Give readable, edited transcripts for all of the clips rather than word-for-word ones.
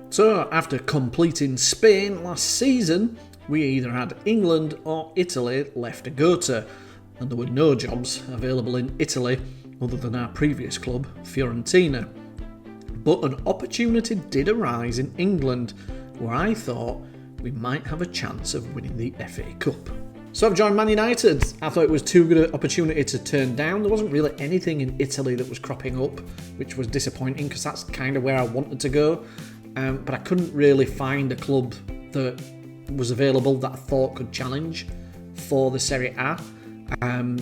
So, after completing Spain last season, we either had England or Italy left to go to, and there were no jobs available in Italy other than our previous club, Fiorentina. But an opportunity did arise in England, where I thought we might have a chance of winning the FA Cup. So I've joined Man United. I thought it was too good an opportunity to turn down. There wasn't really anything in Italy that was cropping up, which was disappointing because that's kind of where I wanted to go. But I couldn't really find a club that was available that I thought could challenge for the Serie A.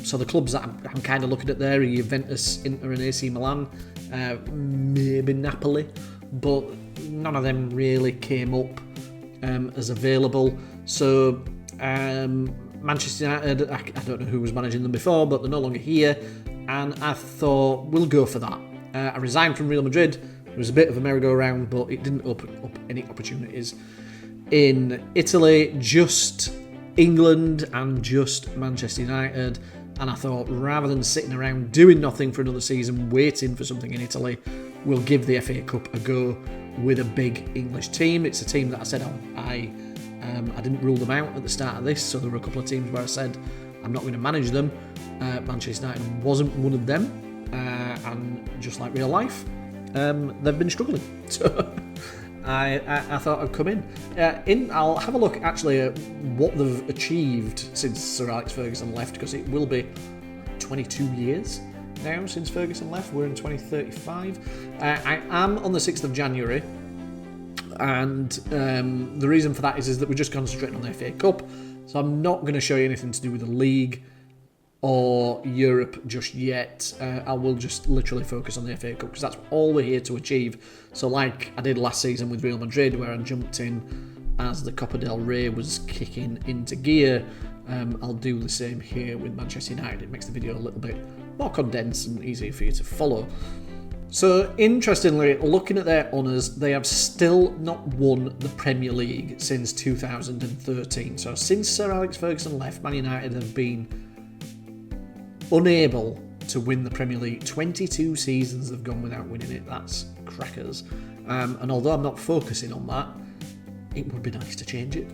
So the clubs that I'm kind of looking at there are Juventus, Inter and AC Milan, maybe Napoli, but none of them really came up as available. So Manchester United, I don't know who was managing them before, but they're no longer here, and I thought we'll go for that. I resigned from Real Madrid. It was a bit of a merry-go-round, but it didn't open up any opportunities in Italy, just England and just Manchester United. And I thought, rather than sitting around doing nothing for another season, waiting for something in Italy, we'll give the FA Cup a go with a big English team. It's a team that I said I didn't rule them out at the start of this, so there were a couple of teams where I said I'm not going to manage them. Manchester United wasn't one of them, and just like real life, they've been struggling. So I thought I'd come in. I'll have a look actually at what they've achieved since Sir Alex Ferguson left, because it will be 22 years now since Ferguson left. We're in 2035. I am on the 6th of January, and the reason for that is that we're just concentrating on the FA Cup, so I'm not going to show you anything to do with the league or Europe just yet. I will just literally focus on the FA Cup because that's all we're here to achieve. So like I did last season with Real Madrid, where I jumped in as the Copa del Rey was kicking into gear, I'll do the same here with Manchester United. It makes the video a little bit more condensed and easier for you to follow. So interestingly, looking at their honours, they have still not won the Premier League since 2013. So since Sir Alex Ferguson left, Man United have been unable to win the Premier League. 22 seasons they've gone without winning it. That's crackers. And although I'm not focusing on that, it would be nice to change it.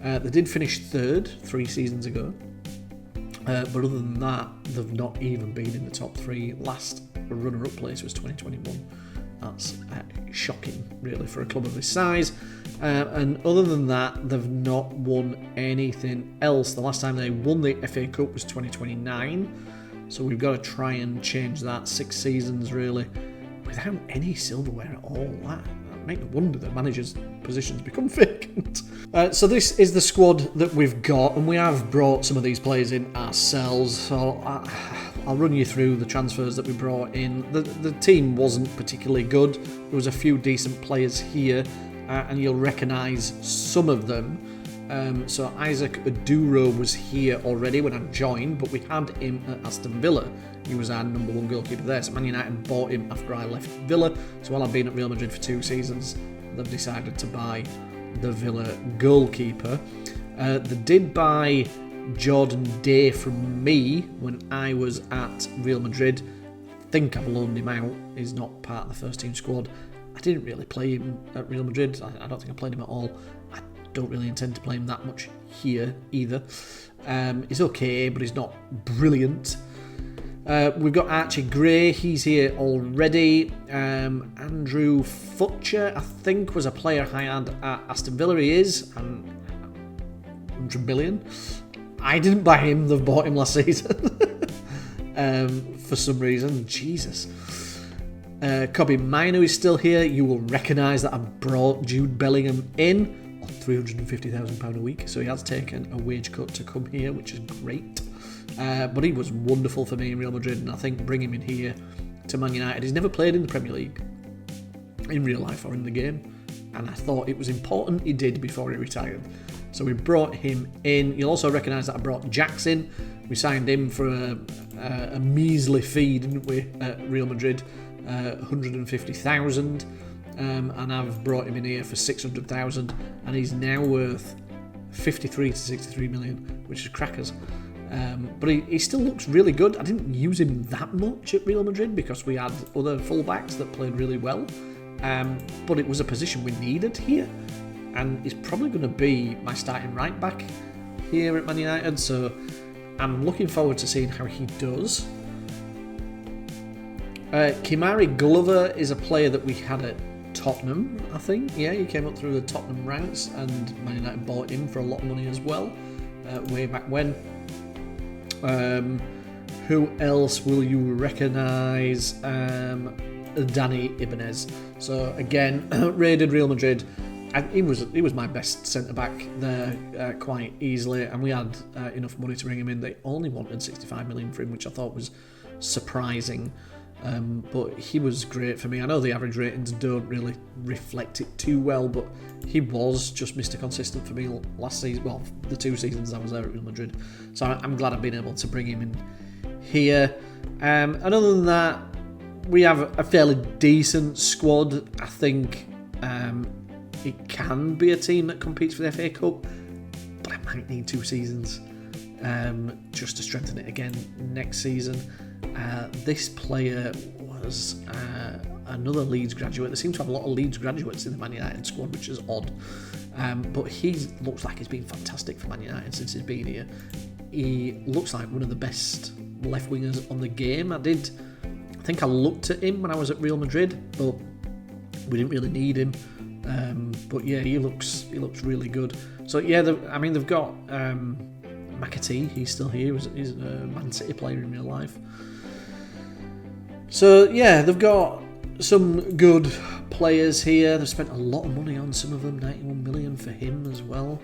They did finish third 3 seasons ago, but other than that, they've not even been in the top 3. Last runner-up place was 2021. That's shocking, really, for a club of this size. And other than that, they've not won anything else. The last time they won the FA Cup was 2029. So we've got to try and change that. 6 seasons, really, without any silverware at all. That make no wonder the manager's positions become vacant. So this is the squad that we've got, and we have brought some of these players in ourselves. So I'll run you through the transfers that we brought in. The team wasn't particularly good. There was a few decent players here, and you'll recognise some of them. So Isaac Aduro was here already when I joined, but we had him at Aston Villa. He was our number 1 goalkeeper there. So Man United bought him after I left Villa. So while I've been at Real Madrid for 2 seasons, they've decided to buy the Villa goalkeeper. They did buy Jordan Day from me when I was at Real Madrid. I think I've loaned him out. He's not part of the first team squad. I didn't really play him at Real Madrid. I don't think I played him at all. I don't really intend to play him that much here either. He's okay, but he's not brilliant. We've got Archie Gray. He's here already. Andrew Futcher, I think, was a player I had at Aston Villa. He is. 100 million. I didn't buy him. They've bought him last season. For some reason. Jesus. Kobe Mino is still here. You will recognise that I brought Jude Bellingham in on £350,000 a week. So he has taken a wage cut to come here, which is great. But he was wonderful for me in Real Madrid, and I think bring him in here to Man United. He's never played in the Premier League, in real life or in the game, and I thought it was important he did before he retired. So we brought him in. You'll also recognise that I brought Jax in. We signed him for a measly fee, didn't we, at Real Madrid, 150,000, and I've brought him in here for 600,000, and he's now worth 53 to 63 million, which is crackers. But he still looks really good. I didn't use him that much at Real Madrid because we had other fullbacks that played really well. but it was a position we needed here, and he's probably going to be my starting right back here at Man United, so I'm looking forward to seeing how he does. Kimari Glover is a player that we had at Tottenham, I think. Yeah, he came up through the Tottenham ranks, and Man United bought him for a lot of money as well, way back when. Who else will you recognise? Danny Ibanez. So again, raided Real Madrid. And he was my best centre back there quite easily, and we had enough money to bring him in. They only wanted 65 million for him, which I thought was surprising. But he was great for me. I know the average ratings don't really reflect it too well, but he was just Mr. Consistent for me last season. Well, the 2 seasons I was there at Real Madrid. So I'm glad I've been able to bring him in here. And other than that, we have a fairly decent squad. I think it can be a team that competes for the FA Cup, but I might need 2 seasons just to strengthen it again next season. This player was another Leeds graduate. There seem to have a lot of Leeds graduates in the Man United squad, which is odd. But he looks like he's been fantastic for Man United since he's been here. He looks like one of the best left wingers on the game. I think I looked at him when I was at Real Madrid, but we didn't really need him. But yeah, he looks really good. So yeah, they've got McAtee. He's still here. He's a Man City player in real life. So yeah, they've got some good players here. They've spent a lot of money on some of them. 91 million for him as well.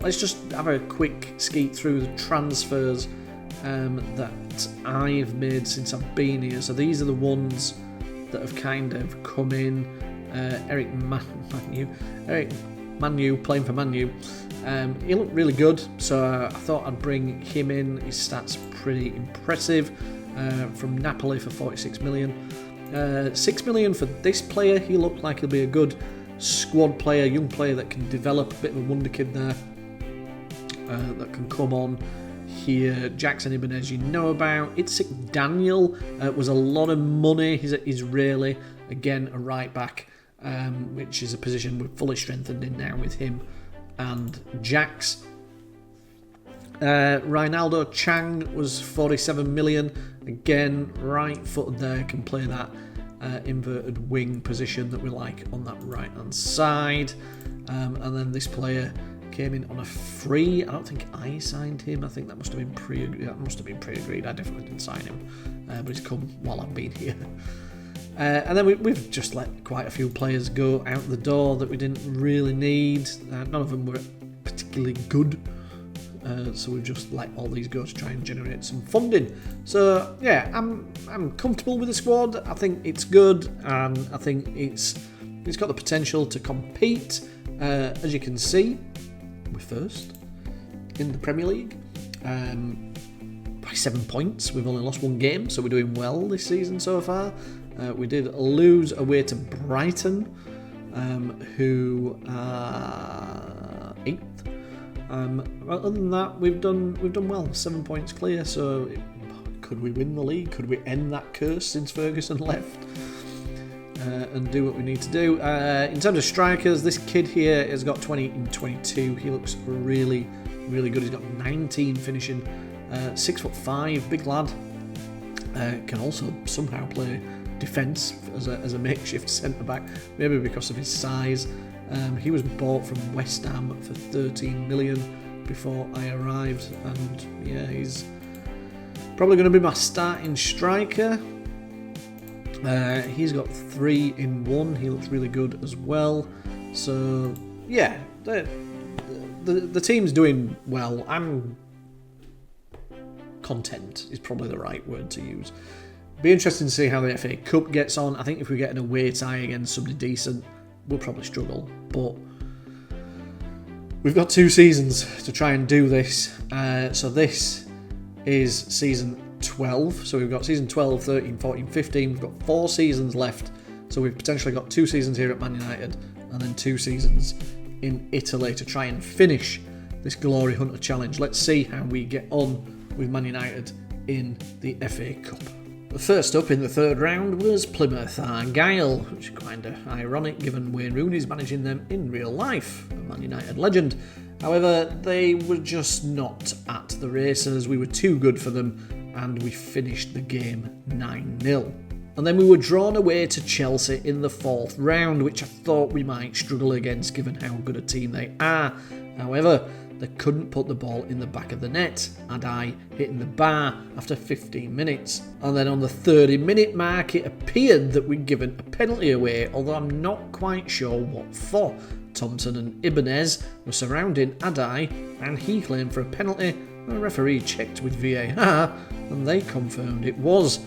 Let's just have a quick skeet through the transfers that I've made since I've been here. So these are the ones that have kind of come in. Eric Manu playing for Manu. He looked really good, so I thought I'd bring him in. His stats pretty impressive. From Napoli for 46 million. 6 million for this player. He looked like he'll be a good squad player, young player that can develop, a bit of a wonder kid there that can come on here. Jackson Ibanez, you know about. Itzik Daniel was a lot of money. He's Israeli, again a right back, which is a position we're fully strengthened in now with him and Jax. Ronaldo Chang was 47 million. Again, right footed there, can play that inverted wing position that we like on that right hand side. And then this player came in on a free. I don't think I signed him. I think that must have been pre-agreed. I definitely didn't sign him, but he's come while I've been here. And then we've just let quite a few players go out the door that we didn't really need. None of them were particularly good. So we've just let all these go to try and generate some funding. So yeah, I'm comfortable with the squad. I think it's good, and I think it's got the potential to compete. As you can see, we're first in the Premier League by 7 points. We've only lost 1 game, so we're doing well this season so far. We did lose away to Brighton, who are 8th. Other than that, we've done well. 7 points clear. So, could we win the league? Could we end that curse since Ferguson left and do what we need to do? In terms of strikers, this kid here has got 20 in 22. He looks really, really good. He's got 19 finishing. 6'5", big lad. Can also somehow play defence as a makeshift centre back, maybe because of his size. He was bought from West Ham for 13 million before I arrived, and yeah, he's probably going to be my starting striker. He's got 3 in 1. He looks really good as well. So yeah, the team's doing well. I'm content is probably the right word to use. Be interesting to see how the FA Cup gets on. I think if we get an away tie against somebody decent, we'll probably struggle, but we've got 2 seasons to try and do this. So this is season 12. So we've got season 12, 13, 14, 15. We've got 4 seasons left. So we've potentially got 2 seasons here at Man United and then 2 seasons in Italy to try and finish this Glory Hunter Challenge. Let's see how we get on with Man United in the FA Cup. First up in the third round was Plymouth Argyle, which is kind of ironic given Wayne Rooney's managing them in real life, a Man United legend. However, they were just not at the races. We were too good for them, and we finished the game 9-0. And then we were drawn away to Chelsea in the fourth round, which I thought we might struggle against given how good a team they are. However, they couldn't put the ball in the back of the net, and I hitting the bar after 15 minutes. And then on the 30-minute mark, it appeared that we'd given a penalty away, although I'm not quite sure what for. Thompson and Ibanez were surrounding Adai, and he claimed for a penalty. The referee checked with VAR, and they confirmed it was.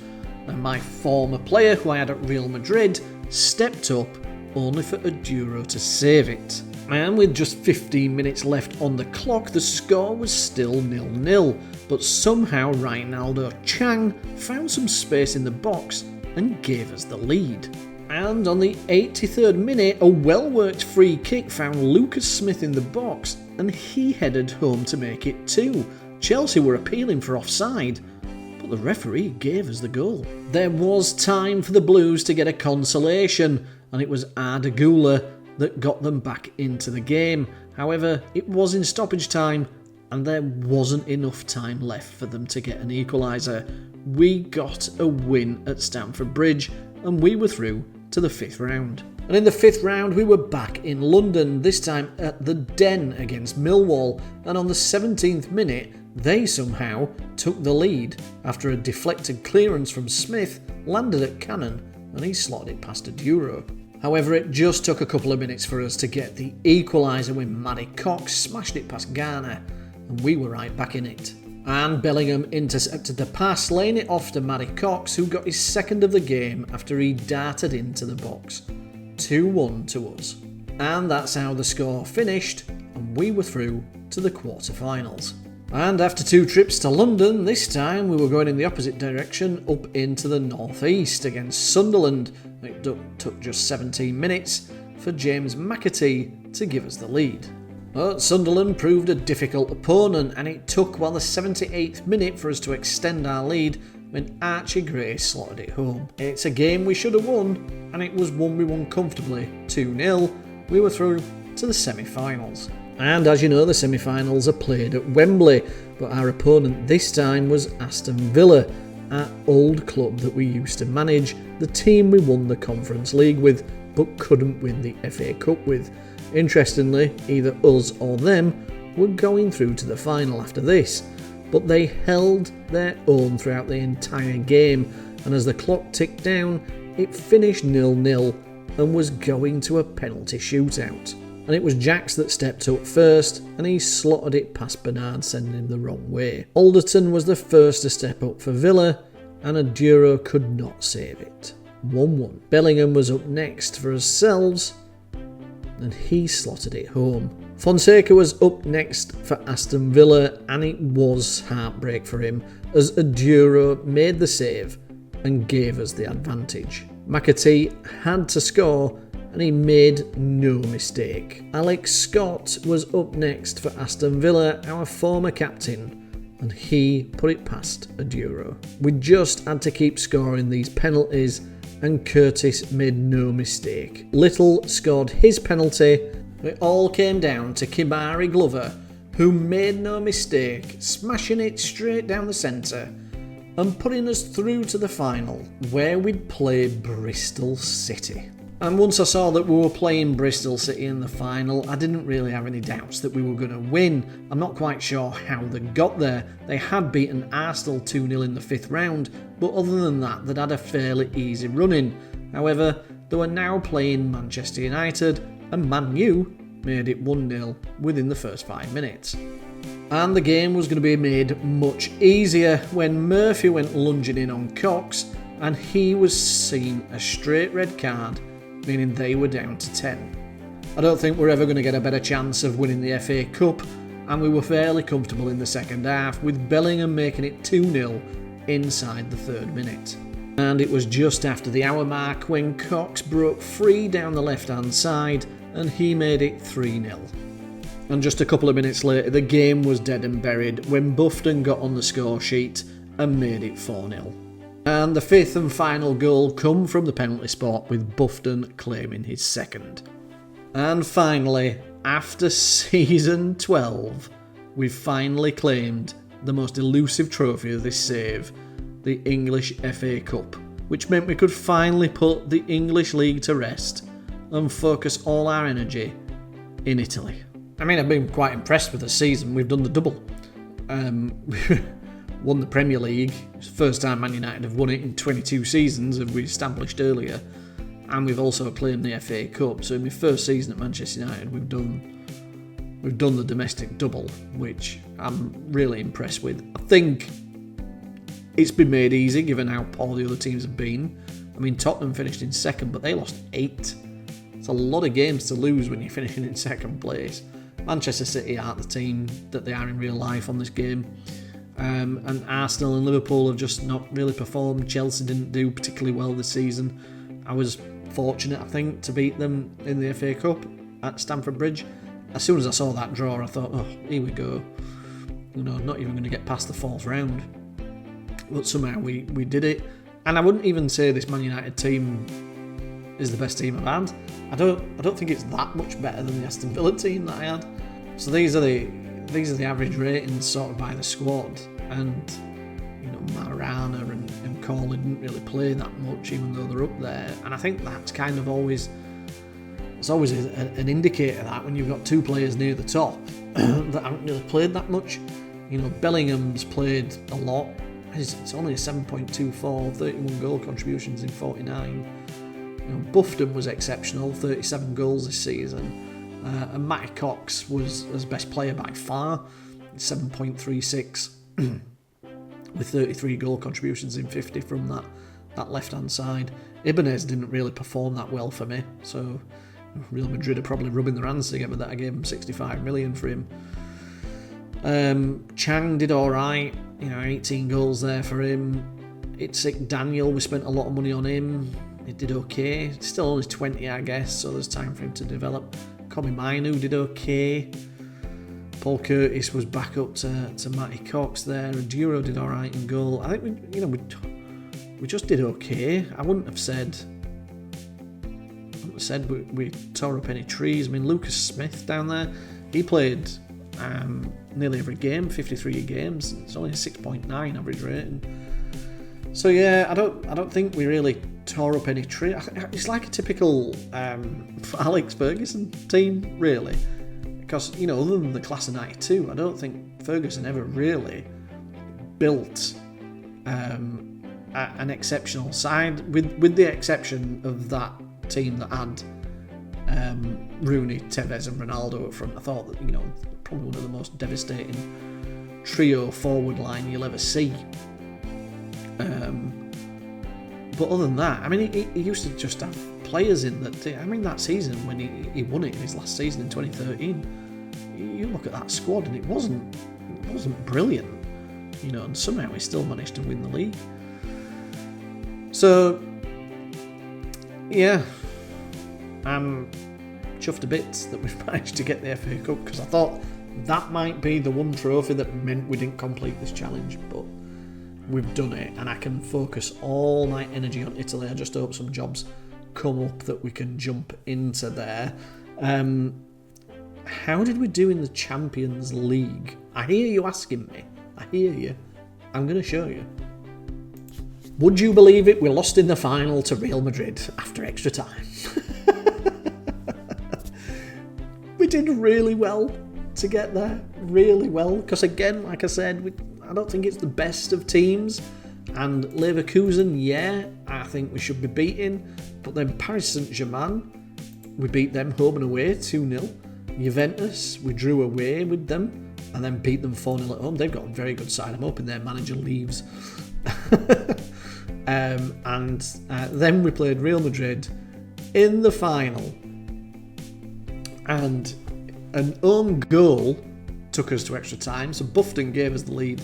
And my former player, who I had at Real Madrid, stepped up, only for Aduro to save it. And with just 15 minutes left on the clock, the score was still 0-0, but somehow Reinaldo Chang found some space in the box and gave us the lead. And on the 83rd minute, a well-worked free kick found Lucas Smith in the box, and he headed home to make it 2. Chelsea were appealing for offside, but the referee gave us the goal. There was time for the Blues to get a consolation, and it was Arda Güler that got them back into the game. However, it was in stoppage time, and there wasn't enough time left for them to get an equaliser. We got a win at Stamford Bridge, and we were through to the 5th round. And in the 5th round, we were back in London, this time at the Den against Millwall, and on the 17th minute, they somehow took the lead after a deflected clearance from Smith landed at Cannon, and he slotted it past Aduro. However, it just took a couple of minutes for us to get the equaliser when Matty Cox smashed it past Garner, and we were right back in it. And Bellingham intercepted the pass, laying it off to Matty Cox, who got his second of the game after he darted into the box. 2-1 to us. And that's how the score finished, and we were through to the quarter-finals. And after 2 trips to London, this time we were going in the opposite direction, up into the northeast against Sunderland. It took just 17 minutes for James McAtee to give us the lead. But Sunderland proved a difficult opponent, and it took while the 78th minute for us to extend our lead when Archie Gray slotted it home. It's a game we should have won, and it was one we won comfortably, 2-0. We were through to the semi-finals. And as you know, the semi-finals are played at Wembley, but our opponent this time was Aston Villa, our old club that we used to manage, the team we won the Conference League with, but couldn't win the FA Cup with. Interestingly, either us or them were going through to the final after this, but they held their own throughout the entire game, and as the clock ticked down, it finished 0-0 and was going to a penalty shootout. And it was Jax that stepped up first, and he slotted it past Bernard, sending him the wrong way. Alderton was the first to step up for Villa, and Aduro could not save it. 1-1. Bellingham was up next for ourselves, and he slotted it home. Fonseca was up next for Aston Villa, and it was heartbreak for him, as Aduro made the save and gave us the advantage. McAtee had to score, and he made no mistake. Alex Scott was up next for Aston Villa, our former captain, and he put it past Aduro. We just had to keep scoring these penalties, and Curtis made no mistake. Little scored his penalty. It all came down to Kimari Glover, who made no mistake, smashing it straight down the centre and putting us through to the final, where we'd play Bristol City. And once I saw that we were playing Bristol City in the final, I didn't really have any doubts that we were going to win. I'm not quite sure how they got there. They had beaten Arsenal 2-0 in the 5th round, but other than that, they'd had a fairly easy run-in. However, they were now playing Manchester United, and Man U made it 1-0 within the first 5 minutes. And the game was going to be made much easier when Murphy went lunging in on Cox, and he was seen a straight red card, meaning they were down to 10. I don't think we're ever going to get a better chance of winning the FA Cup, and we were fairly comfortable in the second half, with Bellingham making it 2-0 inside the 3rd minute. And it was just after the hour mark when Cox broke free down the left-hand side, and he made it 3-0. And just a couple of minutes later, the game was dead and buried when Buffton got on the score sheet and made it 4-0. And the fifth and final goal come from the penalty spot, with Buffon claiming his second. And finally, after season 12, we've finally claimed the most elusive trophy of this save, the English FA Cup, which meant we could finally put the English League to rest and focus all our energy in Italy. I mean, I've been quite impressed with the season. We've done the double. Won the Premier League. It's the first time Man United have won it in 22 seasons, as we established earlier. And we've also claimed the FA Cup. So in my first season at Manchester United, we've done the domestic double, which I'm really impressed with. I think it's been made easy given how poor the other teams have been. I mean, Tottenham finished in second, but they lost 8. It's a lot of games to lose when you're finishing in second place. Manchester City aren't the team that they are in real life on this game. And Arsenal and Liverpool have just not really performed. Chelsea didn't do particularly well this season. I was fortunate, I think, to beat them in the FA Cup at Stamford Bridge. As soon as I saw that draw, I thought, oh, here we go. Not even going to get past the fourth round. But somehow we did it. And I wouldn't even say this Man United team is the best team I've had. I don't think it's that much better than the Aston Villa team that I had. So these are the average ratings sort of by the squad, and Marana and Corley didn't really play that much, even though they're up there. And I think that's kind of always an indicator that when you've got two players near the top that haven't really played that much. Bellingham's played a lot. It's only a 7.24, 31 goal contributions in 49. Buffon was exceptional, 37 goals this season. And Matty Cox was as best player by far, 7.36, with 33 goal contributions in 50 from that left-hand side. Ibanez didn't really perform that well for me, so Real Madrid are probably rubbing their hands together that I gave him 65 million for him. Chang did alright, 18 goals there for him. Itzik Daniel, we spent a lot of money on him. He did okay. Still only 20, I guess, so there's time for him to develop. Kobe Mainu did okay. Paul Curtis was back up to Matty Cox there. And Duro did alright in goal. I think we just did okay. I wouldn't have said we tore up any trees. I mean, Lucas Smith down there, he played nearly every game, 53 games. It's only a 6.9 average rating. So yeah, I don't think we really tore up any tree. It's like a typical Alex Ferguson team, really. Because, other than the class of 92, I don't think Ferguson ever really built an exceptional side, with the exception of that team that had Rooney, Tevez and Ronaldo up front. I thought that, probably one of the most devastating trio forward line you'll ever see. But other than that, I mean, he used to just have players in that. I mean, that season when he won it in his last season in 2013, you look at that squad and it wasn't brilliant, and somehow he still managed to win the league. So, yeah, I'm chuffed a bit that we've managed to get the FA Cup, because I thought that might be the one trophy that meant we didn't complete this challenge, but we've done it, and I can focus all my energy on Italy. I just hope some jobs come up that we can jump into there. How did we do in the Champions League? I hear you asking me. I hear you. I'm going to show you. Would you believe it? We lost in the final to Real Madrid after extra time. We did really well to get there. Really well. Because again, like I said, I don't think it's the best of teams, and Leverkusen, yeah, I think we should be beating, but then Paris Saint-Germain, we beat them home and away 2-0. Juventus, we drew away with them and then beat them 4-0 at home. They've got a very good side. I'm hoping their manager leaves. And then we played Real Madrid in the final, and an own goal took us to extra time. So Buffon gave us the lead.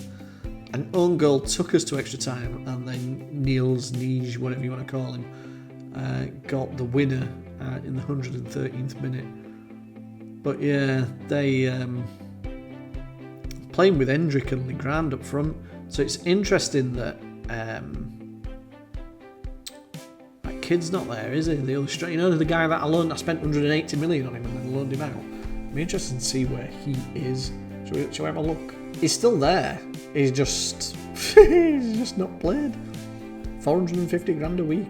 An own goal took us to extra time, and then Niels, whatever you want to call him, got the winner in the 113th minute. But yeah, they playing with Hendrick and Legrand up front. So it's interesting that kid's not there, is he? The illustrator, you know, the guy that I spent 180 million on him and then loaned him out. I'm interested to see where he is. Shall we have a look? He's still there. He's just not played. 450 grand a week,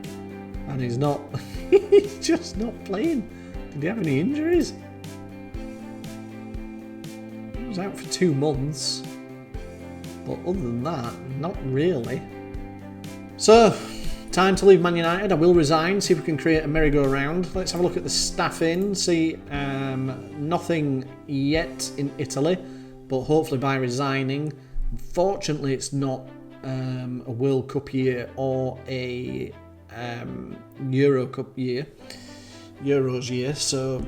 and he's not. He's just not playing. Did he have any injuries? He was out for 2 months, but other than that, not really. So, time to leave Man United. I will resign, see if we can create a merry-go-round. Let's have a look at the staffing. See, nothing yet in Italy, but hopefully by resigning. Fortunately, it's not a World Cup year or a Euro Cup year, Euros year, so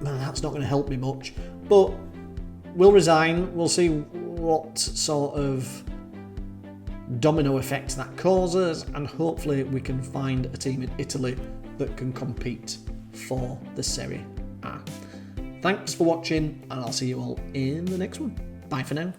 that's not going to help me much. But we'll resign. We'll see what sort of domino effect that causes, and hopefully we can find a team in Italy that can compete for the Serie A. Thanks for watching, and I'll see you all in the next one. Bye for now.